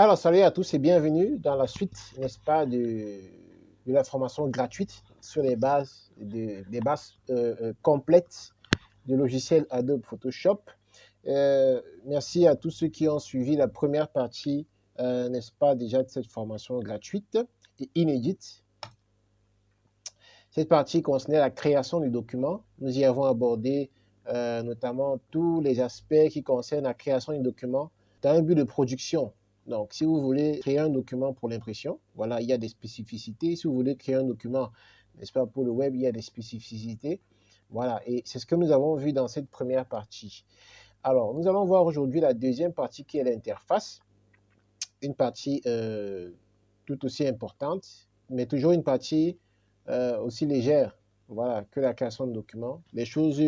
Alors, salut à tous et bienvenue dans la suite, n'est-ce pas, de la formation gratuite sur des bases complètes du logiciel Adobe Photoshop. Merci à tous ceux qui ont suivi la première partie, n'est-ce pas, déjà de cette formation gratuite et inédite. Cette partie concernait la création du document. Nous y avons abordé notamment tous les aspects qui concernent la création du document dans un but de production. Donc, si vous voulez créer un document pour l'impression, voilà, il y a des spécificités. Si vous voulez créer un document, n'est-ce pas, pour le web, il y a des spécificités. Voilà, et c'est ce que nous avons vu dans cette première partie. Alors, nous allons voir aujourd'hui la deuxième partie qui est l'interface. Une partie tout aussi importante, mais toujours une partie aussi légère, voilà, que la création de documents. Les choses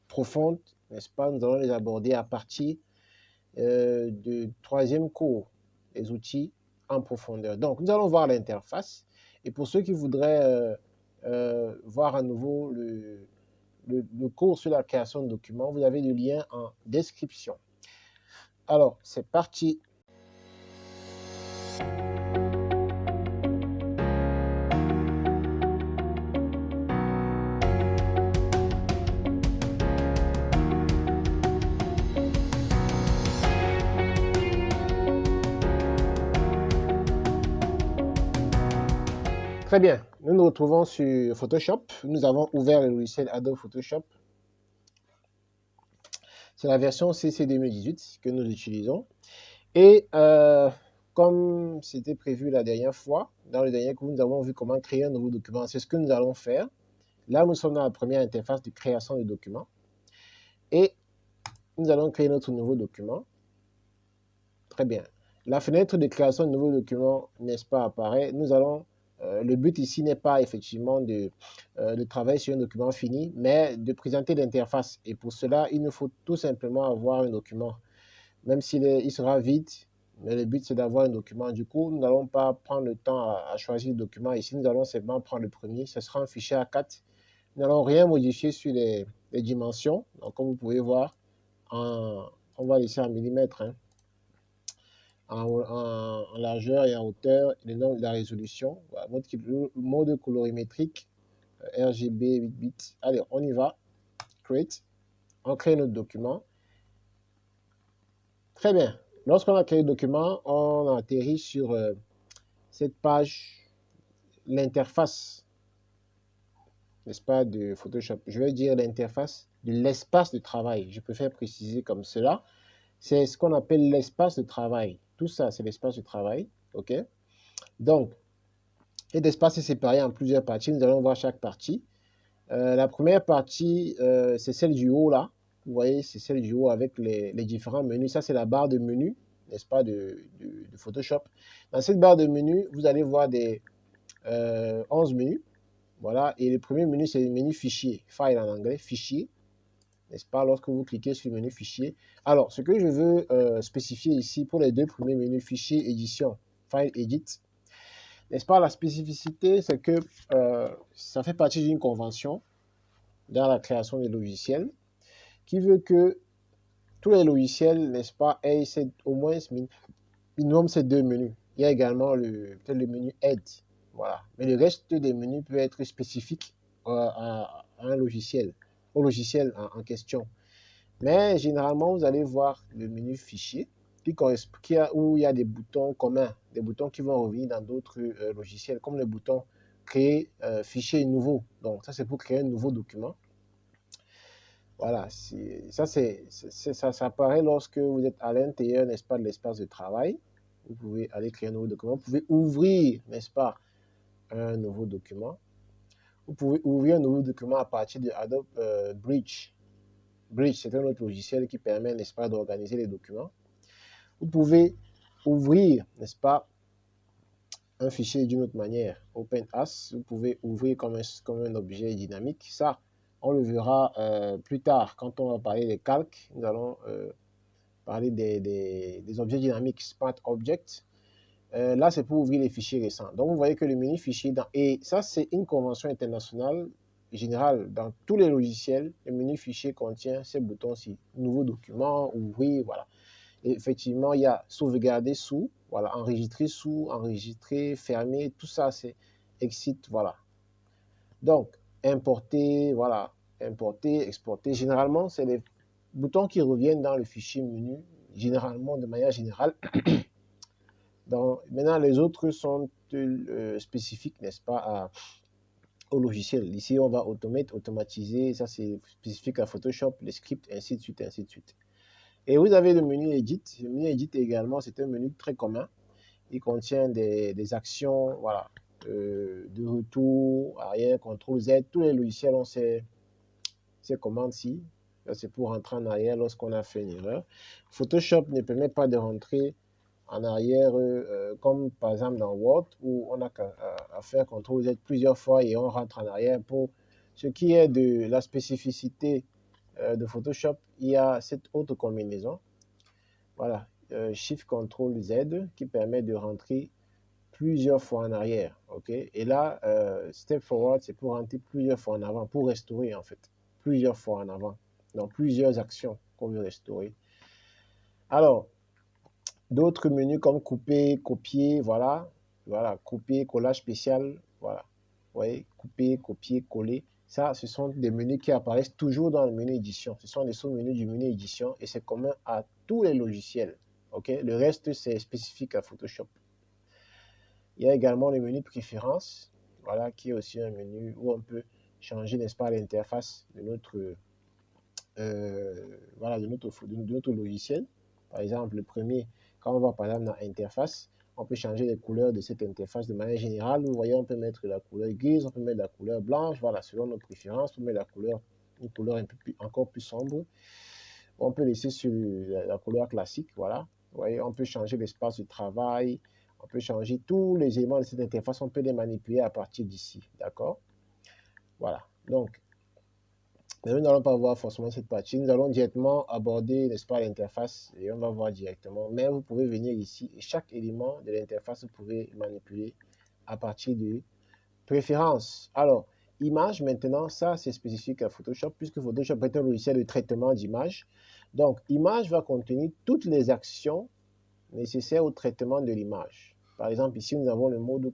profondes, n'est-ce pas, nous allons les aborder à partir du troisième cours, les outils en profondeur. Donc, nous allons voir l'interface. Et pour ceux qui voudraient voir à nouveau le cours sur la création de documents, vous avez le lien en description. Alors, c'est parti. Très bien, nous nous retrouvons sur Photoshop. Nous avons ouvert le logiciel Adobe Photoshop. C'est la version CC 2018 que nous utilisons. Et comme c'était prévu la dernière fois, dans le dernier cours, nous avons vu comment créer un nouveau document. C'est ce que nous allons faire. Là, nous sommes dans la première interface de création de document. Et nous allons créer notre nouveau document. Très bien. La fenêtre de création de nouveau document, n'est-ce pas, apparaît. Nous allons le but ici n'est pas effectivement de travailler sur un document fini, mais de présenter l'interface. Et pour cela, il nous faut tout simplement avoir un document. Même s'il sera vide, mais le but c'est d'avoir un document. Du coup, nous n'allons pas prendre le temps à choisir le document. Ici, nous allons simplement prendre le premier. Ce sera un fichier A4. Nous n'allons rien modifier sur les dimensions. Donc, comme vous pouvez voir, on va laisser en millimètres. Hein. En largeur et en hauteur, le nombre de la résolution, voilà, mode colorimétrique, RGB 8 bits. Allez, on y va. Create. On crée notre document. Très bien. Lorsqu'on a créé le document, on atterrit sur cette page, l'interface, n'est-ce pas, de Photoshop. Je vais dire l'interface de l'espace de travail. Je préfère préciser comme cela. C'est ce qu'on appelle l'espace de travail. Tout ça, c'est l'espace de travail. OK? Donc, cet espace est séparé en plusieurs parties. Nous allons voir chaque partie. La première partie, c'est celle du haut là. Vous voyez, c'est celle du haut avec les différents menus. Ça, c'est la barre de menu, n'est-ce pas, de Photoshop. Dans cette barre de menu, vous allez voir des 11 menus. Voilà. Et le premier menu, c'est le menu fichier. File en anglais, fichier. N'est-ce pas, lorsque vous cliquez sur le menu fichier. Alors, ce que je veux spécifier ici pour les deux premiers menus, fichier, édition, file, edit, n'est-ce pas, la spécificité, c'est que ça fait partie d'une convention dans la création des logiciels qui veut que tous les logiciels, n'est-ce pas, aient au moins minimum ces deux menus. Il y a également peut-être le menu Aide. Voilà. Mais le reste des menus peut être spécifique à un logiciel, au logiciel en question. Mais généralement, vous allez voir le menu fichier où il y a des boutons communs, des boutons qui vont revenir dans d'autres logiciels, comme le bouton créer fichier nouveau. Donc, ça, c'est pour créer un nouveau document. Voilà, ça apparaît lorsque vous êtes à l'intérieur, n'est-ce pas, de l'espace de travail. Vous pouvez aller créer un nouveau document. Vous pouvez ouvrir, n'est-ce pas, un nouveau document. Vous pouvez ouvrir un nouveau document à partir de Adobe Bridge. Bridge, c'est un autre logiciel qui permet, n'est-ce pas, d'organiser les documents. Vous pouvez ouvrir, n'est-ce pas, un fichier d'une autre manière. OpenAS, vous pouvez ouvrir comme un objet dynamique. Ça, on le verra plus tard quand on va parler des calques. Nous allons parler des objets dynamiques, Smart Objects. Là, c'est pour ouvrir les fichiers récents. Donc, vous voyez que le menu fichier, et ça, c'est une convention internationale générale. Dans tous les logiciels, le menu fichier contient ces boutons-ci. Nouveau document, ouvrir, voilà. Et effectivement, il y a sauvegarder sous, Voilà, enregistrer sous, enregistrer, fermer, tout ça, c'est exit, voilà. Donc, importer, voilà, importer, exporter. Généralement, c'est les boutons qui reviennent dans le fichier menu, généralement, de manière générale. Maintenant, les autres sont spécifiques, n'est-ce pas, au logiciel. Ici, on va automatiser, ça c'est spécifique à Photoshop, les scripts, ainsi de suite, ainsi de suite. Et vous avez le menu Edit. Le menu Edit également, c'est un menu très commun. Il contient des actions, voilà, de retour, arrière, CTRL Z. Tous les logiciels ont ces commandes-ci. C'est pour rentrer en arrière lorsqu'on a fait une erreur. Photoshop ne permet pas de rentrer en arrière, comme par exemple dans Word, où on a à faire CTRL Z plusieurs fois et on rentre en arrière. Pour ce qui est de la spécificité de Photoshop, il y a cette autre combinaison. Voilà, Shift CTRL Z qui permet de rentrer plusieurs fois en arrière. Ok. Et là, Step Forward, c'est pour rentrer plusieurs fois en avant, pour restaurer en fait, plusieurs fois en avant, dans plusieurs actions qu'on veut restaurer. Alors, d'autres menus comme couper, copier, voilà, couper, collage spécial, voilà, vous voyez, couper, copier, coller. Ça, ce sont des menus qui apparaissent toujours dans le menu édition. Ce sont des sous-menus du menu édition et c'est commun à tous les logiciels. Ok, le reste, c'est spécifique à Photoshop. Il y a également le menu préférences, voilà, qui est aussi un menu où on peut changer, n'est-ce pas, l'interface de notre, voilà, de notre logiciel. Par exemple, le premier, quand on va par exemple dans interface, on peut changer les couleurs de cette interface de manière générale. Vous voyez, on peut mettre la couleur grise, on peut mettre la couleur blanche, voilà, selon nos préférences, on peut mettre la couleur, une couleur un peu plus, encore plus sombre. On peut laisser sur la couleur classique, voilà. Vous voyez, on peut changer l'espace de travail, on peut changer tous les éléments de cette interface, on peut les manipuler à partir d'ici, d'accord? Voilà, donc, mais nous n'allons pas voir forcément cette partie, nous allons directement aborder, n'est-ce pas, l'interface, et on va voir directement, mais vous pouvez venir ici, et chaque élément de l'interface, vous pouvez manipuler à partir de préférences. Alors, image, maintenant, ça, c'est spécifique à Photoshop, puisque Photoshop est un logiciel de traitement d'image. Donc, image va contenir toutes les actions nécessaires au traitement de l'image. Par exemple, ici, nous avons le mode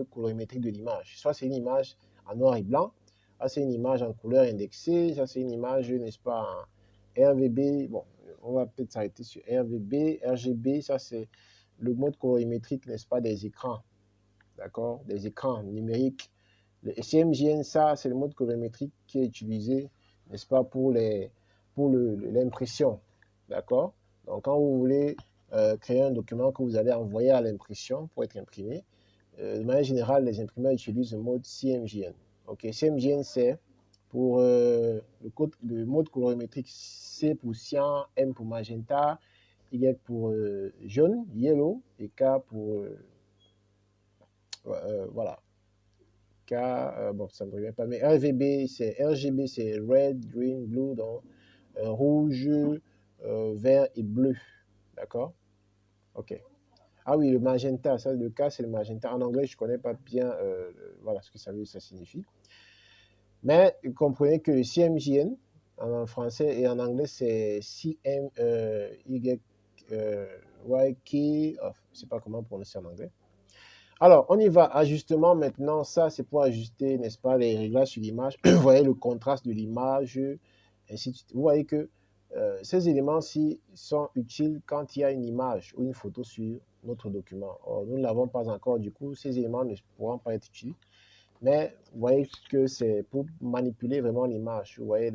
colorimétrique de l'image. Soit c'est une image en noir et blanc, ça c'est une image en couleur indexée, ça c'est une image, n'est-ce pas, en RVB. Bon, on va peut-être s'arrêter sur RVB, RGB, ça c'est le mode colorimétrique, n'est-ce pas, des écrans. D'accord, des écrans numériques. Le CMJN, ça, c'est le mode colorimétrique qui est utilisé, n'est-ce pas, pour l'impression. D'accord. Donc, quand vous voulez créer un document que vous allez envoyer à l'impression pour être imprimé, de manière générale, les imprimeurs utilisent le mode CMJN. Ok, CMJN, c'est pour le mode colorimétrique, C pour cyan, M pour magenta, Y pour jaune, yellow, et K pour voilà. K, bon, ça ne me revient pas, mais RGB, c'est red, green, blue, donc rouge, vert et bleu. D'accord? Ok. Ah oui, le magenta, ça, le K, c'est le magenta. En anglais, je ne connais pas bien voilà ce que ça signifie. Mais comprenez que le CMJN, en français et en anglais, c'est CMYK, je ne sais pas comment prononcer en anglais. Alors, on y va. Ajustement maintenant. Ça, c'est pour ajuster, n'est-ce pas, les réglages sur l'image. Vous voyez le contraste de l'image, ainsi de suite. Vous voyez que ces éléments-ci sont utiles quand il y a une image ou une photo sur notre document. Or, nous ne l'avons pas encore. Du coup, ces éléments ne pourront pas être utiles. Mais vous voyez que c'est pour manipuler vraiment l'image. Vous voyez,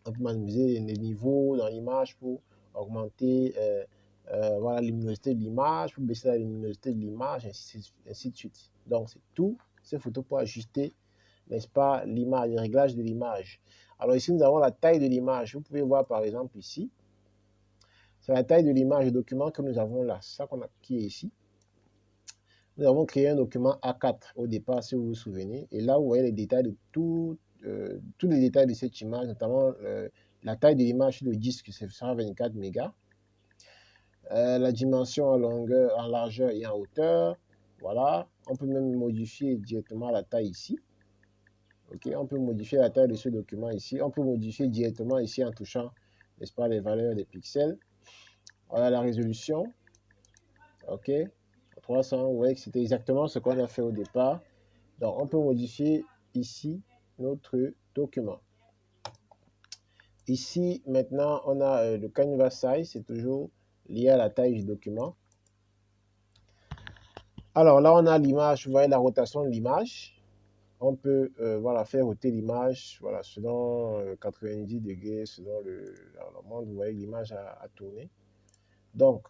on peut manipuler les niveaux dans l'image pour augmenter voilà, la luminosité de l'image, pour baisser la luminosité de l'image, ainsi de suite. Donc, c'est tout ces photos pour ajuster, n'est-ce pas, l'image, les réglages de l'image. Alors ici, nous avons la taille de l'image. Vous pouvez voir par exemple ici, c'est la taille de l'image du document que nous avons là, ça qui est ici. Nous avons créé un document A4 au départ, si vous vous souvenez. Et là, vous voyez les détails de tous les détails de cette image, notamment la taille de l'image sur le disque, c'est 124 mégas. La dimension en longueur, en largeur et en hauteur. Voilà. On peut même modifier directement la taille ici. Ok, on peut modifier la taille de ce document ici. On peut modifier directement ici en touchant, n'est-ce pas, les valeurs des pixels. Voilà la résolution. OK, 300, vous voyez que c'était exactement ce qu'on a fait au départ. Donc, on peut modifier ici notre document. Ici, maintenant, on a le canvas size, c'est toujours lié à la taille du document. Alors là, on a l'image, vous voyez la rotation de l'image. On peut voilà, faire roter l'image voilà, selon 90 degrés, selon le monde, vous voyez l'image a tourné. Donc,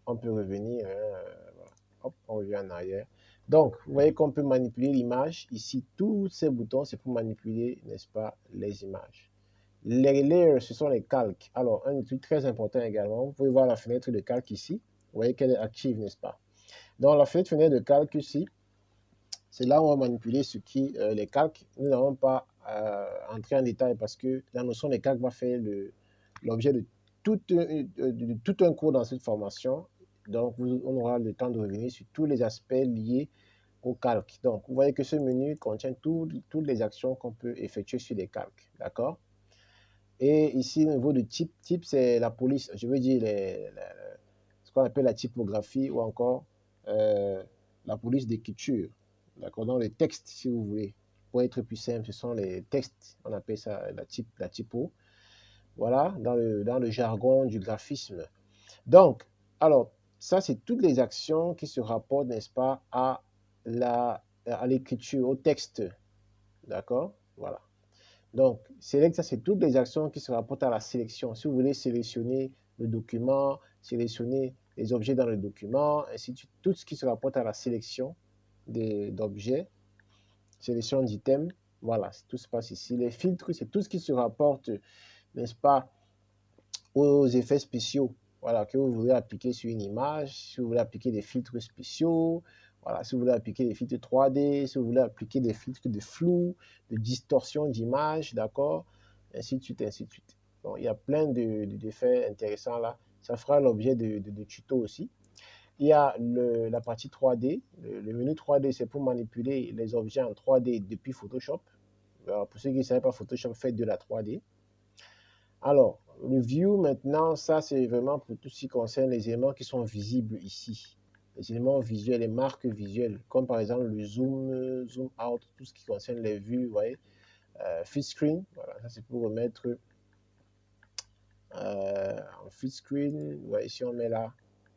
on peut revenir, voilà. Hop, on revient en arrière. Donc, vous voyez qu'on peut manipuler l'image. Ici, tous ces boutons, c'est pour manipuler, n'est-ce pas, les images. Les layers, ce sont les calques. Alors, un truc très important également, vous pouvez voir la fenêtre de calque ici. Vous voyez qu'elle est active, n'est-ce pas? Dans la fenêtre de calque ici, c'est là où on va manipuler ce qui, les calques. Nous n'allons pas entrer en détail parce que la notion des calques va faire l'objet de tout un cours dans cette formation. Donc, on aura le temps de revenir sur tous les aspects liés au calque. Donc, vous voyez que ce menu contient toutes les actions qu'on peut effectuer sur les calques. D'accord? Et ici, au niveau de type, c'est la police, je veux dire ce qu'on appelle la typographie ou encore la police d'écriture. D'accord? Dans les textes, si vous voulez. Pour être plus simple, ce sont les textes, on appelle ça la typo. Voilà, dans le jargon du graphisme. Donc, alors, ça, c'est toutes les actions qui se rapportent, n'est-ce pas, à l'écriture, au texte. D'accord? Voilà. Donc, select, ça, c'est toutes les actions qui se rapportent à la sélection. Si vous voulez sélectionner le document, sélectionner les objets dans le document, ainsi de suite, tout ce qui se rapporte à la sélection d'objets, sélection d'items, voilà, tout se passe ici. Les filtres, c'est tout ce qui se rapporte, n'est-ce pas, aux effets spéciaux, voilà, que vous voulez appliquer sur une image, si vous voulez appliquer des filtres spéciaux, voilà, si vous voulez appliquer des filtres 3D, si vous voulez appliquer des filtres de flou, de distorsion d'image, d'accord, ainsi de suite, ainsi de suite. Bon, il y a plein d'effets intéressants là. Ça fera l'objet de tutos aussi. Il y a la partie 3D. Le menu 3D, c'est pour manipuler les objets en 3D depuis Photoshop. Alors, pour ceux qui ne savent pas Photoshop, faites de la 3D. Alors, le view maintenant, ça c'est vraiment pour tout ce qui concerne les éléments qui sont visibles ici. Les éléments visuels, les marques visuelles, comme par exemple le zoom, zoom out, tout ce qui concerne les vues, vous voyez. Full screen, voilà, ça c'est pour remettre en full screen. Vous voyez, si on met là,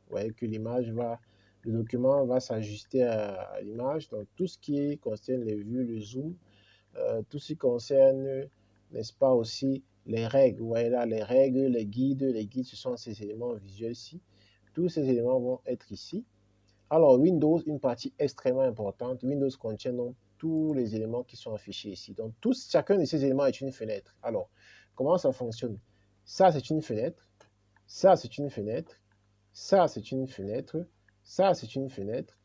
vous voyez que le document va s'ajuster à l'image. Donc tout ce qui concerne les vues, le zoom, tout ce qui concerne, n'est-ce pas, aussi les règles. Vous voyez là, les règles, les guides, ce sont ces éléments visuels-ci. Tous ces éléments vont être ici. Alors, Windows, une partie extrêmement importante. Windows contient donc tous les éléments qui sont affichés ici. Donc, chacun de ces éléments est une fenêtre. Alors, comment ça fonctionne? Ça, c'est une fenêtre. Ça, c'est une fenêtre. Ça, c'est une fenêtre. Ça, c'est une fenêtre.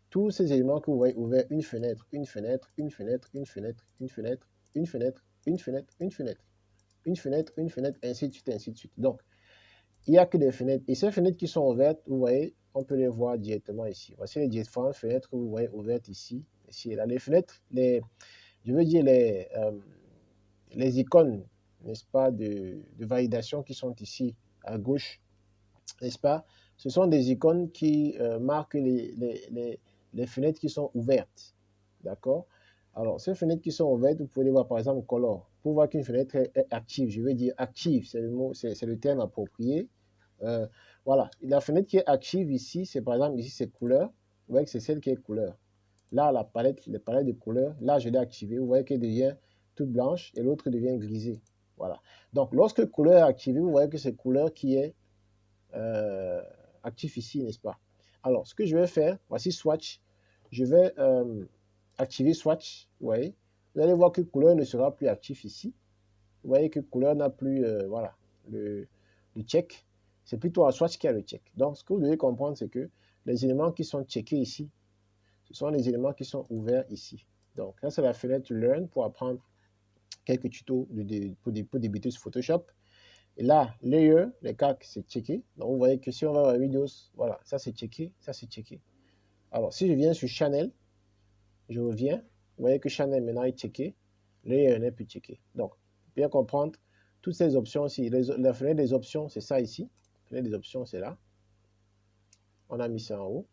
Tous ces éléments que vous voyez ouverts, une fenêtre, une fenêtre, une fenêtre, une fenêtre, une fenêtre, une fenêtre, une fenêtre, une fenêtre, une fenêtre, une fenêtre, ainsi de suite, ainsi de suite. Donc, il n'y a que des fenêtres. Et ces fenêtres qui sont ouvertes, vous voyez, on peut les voir directement ici. Voici les différentes fenêtres que vous voyez ouvertes ici, ici et là. Les fenêtres, je veux dire les icônes, n'est-ce pas, de validation qui sont ici à gauche, n'est-ce pas? Ce sont des icônes qui marquent les fenêtres qui sont ouvertes. D'accord? Alors, ces fenêtres qui sont ouvertes, vous pouvez les voir par exemple color. Pour voir qu'une fenêtre est active, je veux dire active, c'est le mot, c'est le terme approprié. Euh, voilà, la fenêtre qui est active ici, c'est par exemple ici, c'est couleur. Vous voyez que c'est celle qui est couleur. Là, les palettes de couleurs, là, je l'ai activée. Vous voyez qu'elle devient toute blanche et l'autre devient grisée. Voilà. Donc, lorsque couleur est activée, vous voyez que c'est couleur qui est euh, actif ici, n'est-ce pas? Alors, ce que je vais faire, voici Swatch. Je vais activer Swatch. Vous voyez? Vous allez voir que couleur ne sera plus actif ici. Vous voyez que couleur n'a plus, voilà, le check. C'est plutôt un Swatch qui a le check. Donc, ce que vous devez comprendre, c'est que les éléments qui sont checkés ici, ce sont les éléments qui sont ouverts ici. Donc, là, c'est la fenêtre Learn pour apprendre quelques tutos pour débuter sur Photoshop. Et là, layer, les calques, c'est checké. Donc, vous voyez que si on va à Windows, voilà, ça c'est checké, ça c'est checké. Alors, si je viens sur Channel, je reviens, vous voyez que Channel maintenant est checké, layer n'est plus checké. Donc, bien comprendre, toutes ces options ici, la fenêtre des options, c'est ça ici. La fenêtre des options, c'est là. On a mis ça en haut.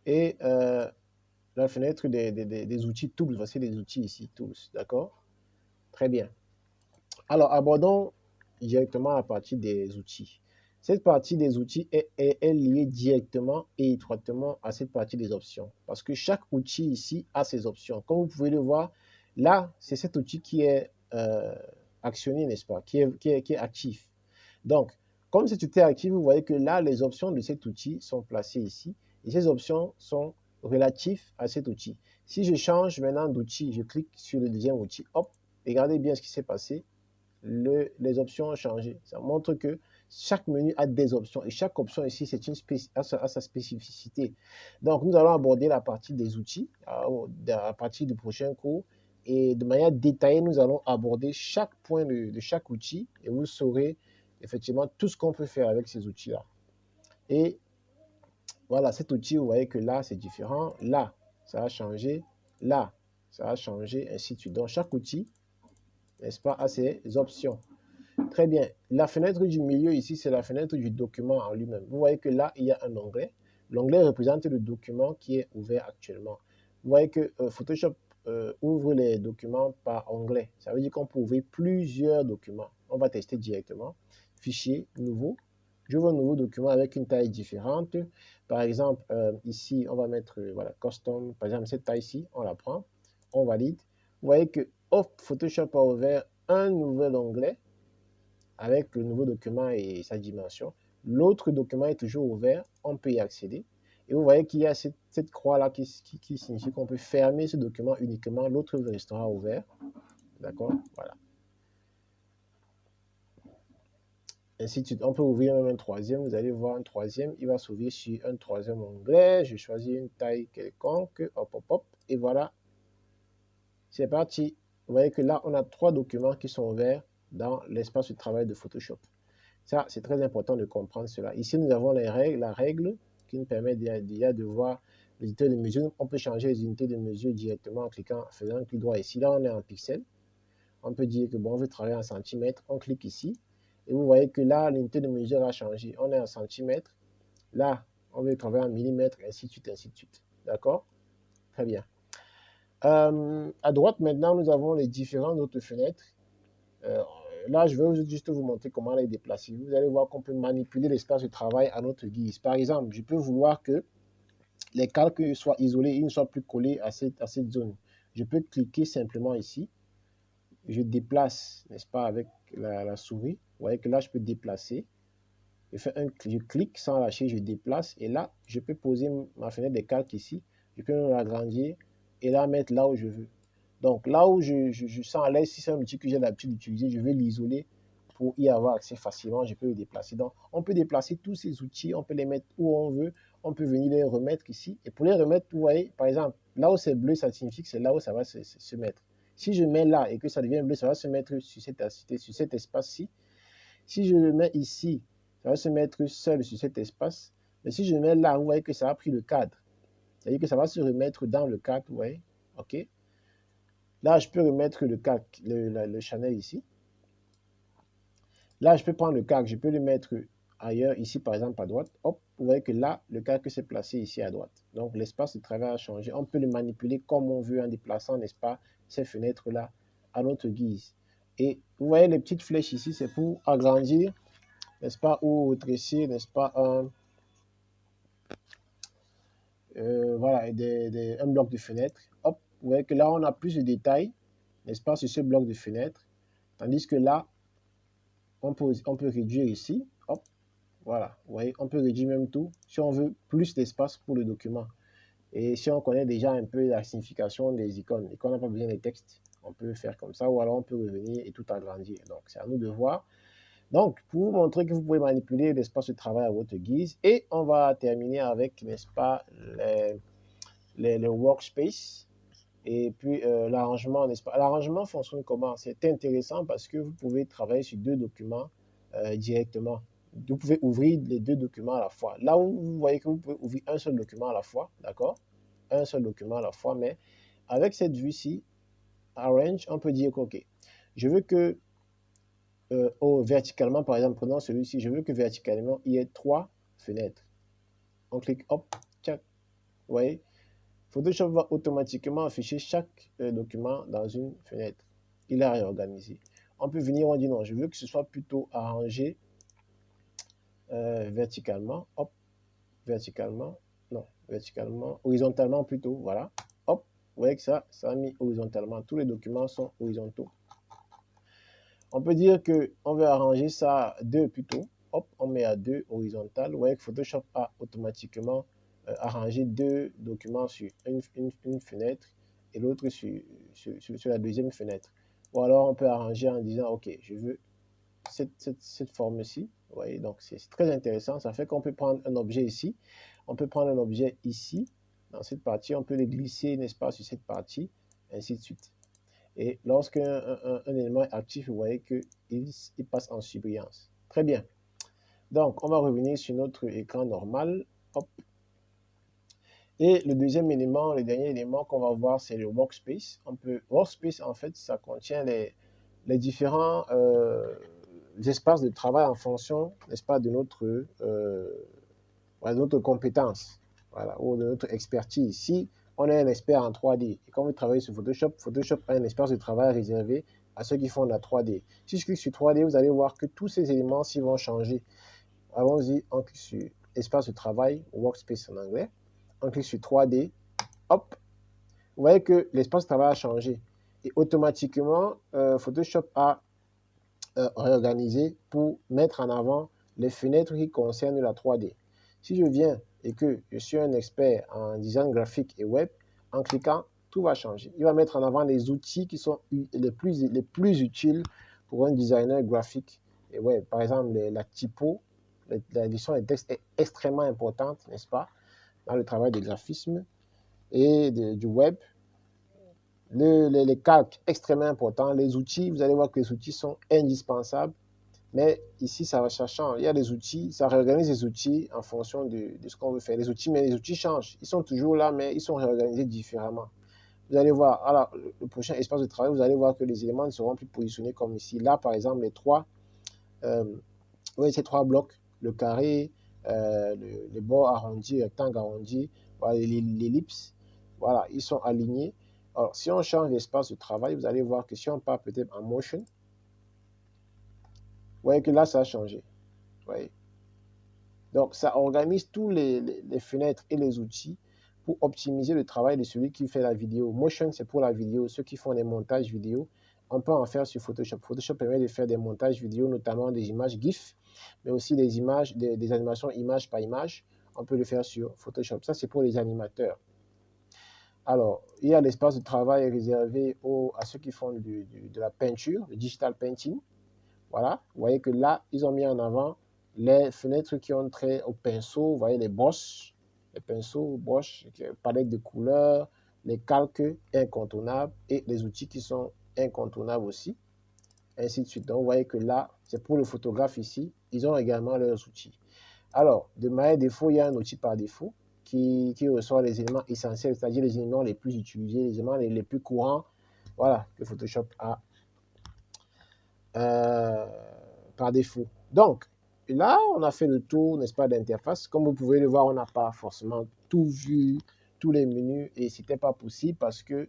Et la fenêtre des outils tools, voici les outils ici, tools, d'accord? Très bien. Alors, abordons directement la partie des outils. Cette partie des outils est liée directement et étroitement à cette partie des options. Parce que chaque outil ici a ses options. Comme vous pouvez le voir, là, c'est cet outil qui est actionné, n'est-ce pas? Qui est actif. Donc, comme cet outil est actif, vous voyez que là, les options de cet outil sont placées ici. Et ces options sont relatives à cet outil. Si je change maintenant d'outil, je clique sur le deuxième outil, hop, regardez bien ce qui s'est passé. Les options ont changé. Ça montre que chaque menu a des options et chaque option ici, c'est une a sa spécificité. Donc, nous allons aborder la partie des outils à partir du prochain cours et de manière détaillée, nous allons aborder chaque point de chaque outil et vous saurez effectivement tout ce qu'on peut faire avec ces outils-là. Et voilà, cet outil, vous voyez que là, c'est différent. Là, ça a changé. Là, ça a changé, ainsi de suite. Donc, chaque outil, n'est-ce pas, a ses options. Très bien. La fenêtre du milieu ici, c'est la fenêtre du document en lui-même. Vous voyez que là, il y a un onglet. L'onglet représente le document qui est ouvert actuellement. Vous voyez que Photoshop ouvre les documents par onglet. Ça veut dire qu'on peut ouvrir plusieurs documents. On va tester directement. Fichier, nouveau. J'ouvre un nouveau document avec une taille différente. Par exemple, ici, on va mettre voilà, custom. Par exemple, cette taille-ci, on la prend. On valide. Vous voyez que Photoshop a ouvert un nouvel onglet avec le nouveau document et sa dimension. L'autre document est toujours ouvert, on peut y accéder. Et vous voyez qu'il y a cette croix-là qui signifie qu'on peut fermer ce document uniquement, l'autre restera ouvert. D'accord? Voilà. Ainsi de suite. On peut ouvrir même un troisième. Vous allez voir un troisième. Il va s'ouvrir sur un troisième onglet. Je choisis une taille quelconque. Hop, hop, hop. Et voilà. C'est parti. Vous voyez que là, on a 3 documents qui sont ouverts dans l'espace de travail de Photoshop. Ça, c'est très important de comprendre cela. Ici, nous avons la règle qui nous permet déjà de voir les unités de mesure. On peut changer les unités de mesure directement en cliquant, en faisant un clic droit ici. Là, on est en pixels. On peut dire que bon, on veut travailler en centimètres. On clique ici. Et vous voyez que là, l'unité de mesure a changé. On est en centimètres. Là, on veut travailler en millimètres, ainsi de suite, ainsi de suite. D'accord? Très bien. À droite, maintenant, nous avons les différentes autres fenêtres. Euh, Là, je vais juste vous montrer comment les déplacer. Vous allez voir qu'on peut manipuler l'espace de travail à notre guise. Par exemple, je peux vouloir que les calques soient isolés, ils ne soient plus collés à cette zone. Je peux cliquer simplement ici. Je déplace, n'est-ce pas, avec la souris. Vous voyez que là, je peux déplacer. Je clique sans lâcher, je déplace. Et là, je peux poser ma fenêtre des calques ici. Je peux l'agrandir et la mettre là où je veux. Donc, là où je sens à l'aise, si c'est un outil que j'ai l'habitude d'utiliser, je vais l'isoler pour y avoir accès facilement. Je peux le déplacer. Donc, on peut déplacer tous ces outils, on peut les mettre où on veut. On peut venir les remettre ici. Et pour les remettre, vous voyez, par exemple, là où c'est bleu, ça signifie que c'est là où ça va se mettre. Si je mets là et que ça devient bleu, ça va se mettre sur cet espace-ci. Si je le mets ici, ça va se mettre seul sur cet espace. Mais si je le mets là, vous voyez que ça a pris le cadre. C'est-à-dire que ça va se remettre dans le cadre, vous voyez. OK. Là, je peux remettre le cadre, le channel ici. Là, je peux prendre le cadre, je peux le mettre ailleurs, ici par exemple à droite. Hop, vous voyez que là, le cadre s'est placé ici à droite. Donc l'espace de travail a changé. On peut le manipuler comme on veut en déplaçant, n'est-ce pas, ces fenêtres-là à notre guise. Et vous voyez les petites flèches ici, c'est pour agrandir, n'est-ce pas, ou rétrécir, n'est-ce pas, voilà, un bloc de fenêtre. Hop, vous voyez que là, on a plus de détails, n'est-ce pas, sur ce bloc de fenêtre. Tandis que là, on peut réduire ici. Hop, voilà, vous voyez, on peut réduire même tout si on veut plus d'espace pour le document. Et si on connaît déjà un peu la signification des icônes et qu'on n'a pas besoin des textes, on peut faire comme ça ou alors on peut revenir et tout agrandir. Donc, c'est à nous de voir. Donc, pour vous montrer que vous pouvez manipuler l'espace de travail à votre guise. Et on va terminer avec, n'est-ce pas, les workspace. Et puis, l'arrangement, n'est-ce pas? L'arrangement fonctionne comment? C'est intéressant parce que vous pouvez travailler sur 2 documents directement. Vous pouvez ouvrir les 2 documents à la fois. Là où vous voyez que vous pouvez ouvrir un seul document à la fois, d'accord? Un seul document à la fois, mais avec cette vue-ci, Arrange, on peut dire que, OK, je veux que verticalement, par exemple, prenons celui-ci, je veux que verticalement, il y ait 3 fenêtres. On clique, hop, tchac. Vous voyez, Photoshop va automatiquement afficher chaque document dans une fenêtre. Il a réorganisé. On peut venir, on dit non, je veux que ce soit plutôt arrangé verticalement. Hop, verticalement. Non, verticalement, horizontalement plutôt. Voilà. Hop, vous voyez que ça a mis horizontalement. Tous les documents sont horizontaux. On peut dire qu'on veut arranger ça à 2 plutôt. Hop, on met à 2 horizontal. Vous voyez que Photoshop a automatiquement arrangé 2 documents sur une fenêtre et l'autre sur la deuxième fenêtre. Ou alors on peut arranger en disant, OK, je veux cette forme-ci. Vous voyez, donc c'est très intéressant. Ça fait qu'on peut prendre un objet ici. On peut prendre un objet ici, dans cette partie. On peut le glisser, n'est-ce pas, sur cette partie, ainsi de suite. Et lorsqu'un élément est actif, vous voyez qu'il passe en surbrillance. Très bien. Donc, on va revenir sur notre écran normal. Hop. Et le deuxième élément, le dernier élément qu'on va voir, c'est le workspace. Workspace, en fait, ça contient les différents espaces de travail en fonction, n'est-ce pas, de notre compétence, voilà, ou de notre expertise. Si on est un expert en 3D et quand vous travaillez sur Photoshop, Photoshop a un espace de travail réservé à ceux qui font de la 3D. Si je clique sur 3D, vous allez voir que tous ces éléments s'y vont changer. Allons-y, on clique sur espace de travail, workspace en anglais. On clique sur 3D, hop, vous voyez que l'espace de travail a changé. Et automatiquement, Photoshop a réorganisé pour mettre en avant les fenêtres qui concernent la 3D. Si je viens et que je suis un expert en design graphique et web, en cliquant, tout va changer. Il va mettre en avant les outils qui sont les plus utiles pour un designer graphique et web. Par exemple, la typo, l'édition des textes est extrêmement importante, n'est-ce pas, dans le travail de graphisme et du web. Les calques, extrêmement importants. Les outils, vous allez voir que les outils sont indispensables. Mais ici, ça change. Il y a des outils, ça réorganise les outils en fonction de ce qu'on veut faire. Mais les outils changent. Ils sont toujours là, mais ils sont réorganisés différemment. Vous allez voir, alors, le prochain espace de travail, vous allez voir que les éléments ne seront plus positionnés comme ici. Là, par exemple, ces trois blocs, le carré, le bord arrondi, le rectangle arrondi, voilà, l'ellipse, voilà, ils sont alignés. Alors, si on change l'espace de travail, vous allez voir que si on part peut-être en motion, vous voyez que là, ça a changé. Vous voyez. Donc, ça organise tous les fenêtres et les outils pour optimiser le travail de celui qui fait la vidéo. Motion, c'est pour la vidéo. Ceux qui font des montages vidéo, on peut en faire sur Photoshop. Photoshop permet de faire des montages vidéo, notamment des images GIF, mais aussi des images, des animations image par image. On peut le faire sur Photoshop. Ça, c'est pour les animateurs. Alors, il y a l'espace de travail réservé à ceux qui font de la peinture, le digital painting. Voilà, vous voyez que là, ils ont mis en avant les fenêtres qui ont trait au pinceau, vous voyez les brosses, les pinceaux, brosses, palette de couleurs, les calques incontournables et les outils qui sont incontournables aussi, ainsi de suite. Donc, vous voyez que là, c'est pour le photographe ici, ils ont également leurs outils. Alors, de manière défaut, il y a un outil par défaut qui ressort les éléments essentiels, c'est-à-dire les éléments les plus utilisés, les éléments les plus courants, voilà, que Photoshop a par défaut. Donc, là, on a fait le tour, n'est-ce pas, d'interface. Comme vous pouvez le voir, on n'a pas forcément tout vu, tous les menus, et ce n'était pas possible parce que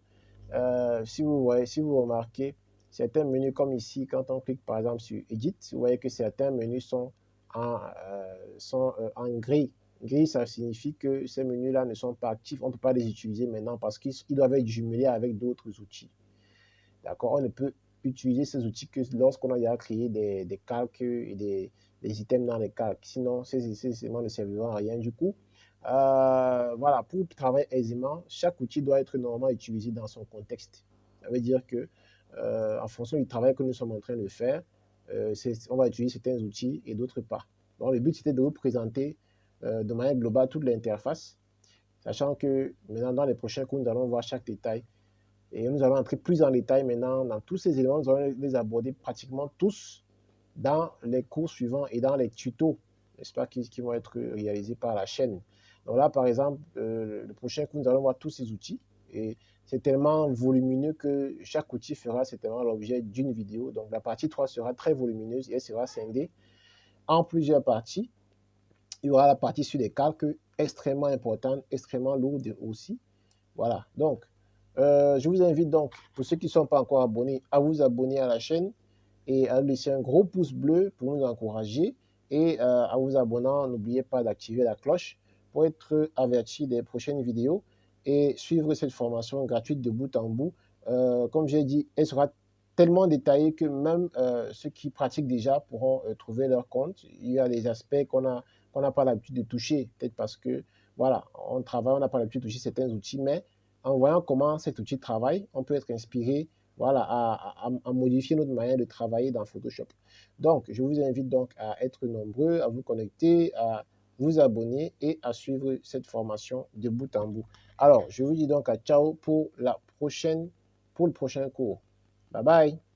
si vous remarquez, certains menus comme ici, quand on clique par exemple sur Edit, vous voyez que certains menus sont en gris. Gris, ça signifie que ces menus-là ne sont pas actifs, on ne peut pas les utiliser maintenant parce qu'ils doivent être jumelés avec d'autres outils. D'accord? On ne peut utiliser ces outils que lorsqu'on a déjà créé des calques et des items dans les calques. Sinon, ces éléments ne serviront à rien. Du coup, voilà, pour travailler aisément, chaque outil doit être normalement utilisé dans son contexte. Ça veut dire que, en fonction du travail que nous sommes en train de faire, on va utiliser certains outils et d'autres pas. Donc, le but, c'était de vous présenter de manière globale toute l'interface, sachant que maintenant, dans les prochains cours, nous allons voir chaque détail. Et nous allons entrer plus en détail maintenant dans tous ces éléments. Nous allons les aborder pratiquement tous dans les cours suivants et dans les tutos, n'est-ce pas, qui vont être réalisés par la chaîne. Donc là, par exemple, le prochain cours, nous allons voir tous ces outils. Et c'est tellement volumineux que chaque outil fera certainement l'objet d'une vidéo. Donc la partie 3 sera très volumineuse et elle sera scindée en plusieurs parties. Il y aura la partie sur les calques, extrêmement importante, extrêmement lourde aussi. Voilà, donc, je vous invite donc, pour ceux qui ne sont pas encore abonnés, à vous abonner à la chaîne et à laisser un gros pouce bleu pour nous encourager. Et à vous abonnant, n'oubliez pas d'activer la cloche pour être averti des prochaines vidéos et suivre cette formation gratuite de bout en bout. Comme j'ai dit, elle sera tellement détaillée que même ceux qui pratiquent déjà pourront trouver leur compte. Il y a des aspects qu'on n'a pas l'habitude de toucher, peut-être parce que voilà, on travaille, on n'a pas l'habitude de toucher certains outils, mais en voyant comment cet outil travaille, on peut être inspiré, voilà, à modifier notre manière de travailler dans Photoshop. Donc, je vous invite donc à être nombreux, à vous connecter, à vous abonner et à suivre cette formation de bout en bout. Alors, je vous dis donc à ciao pour le prochain cours. Bye bye.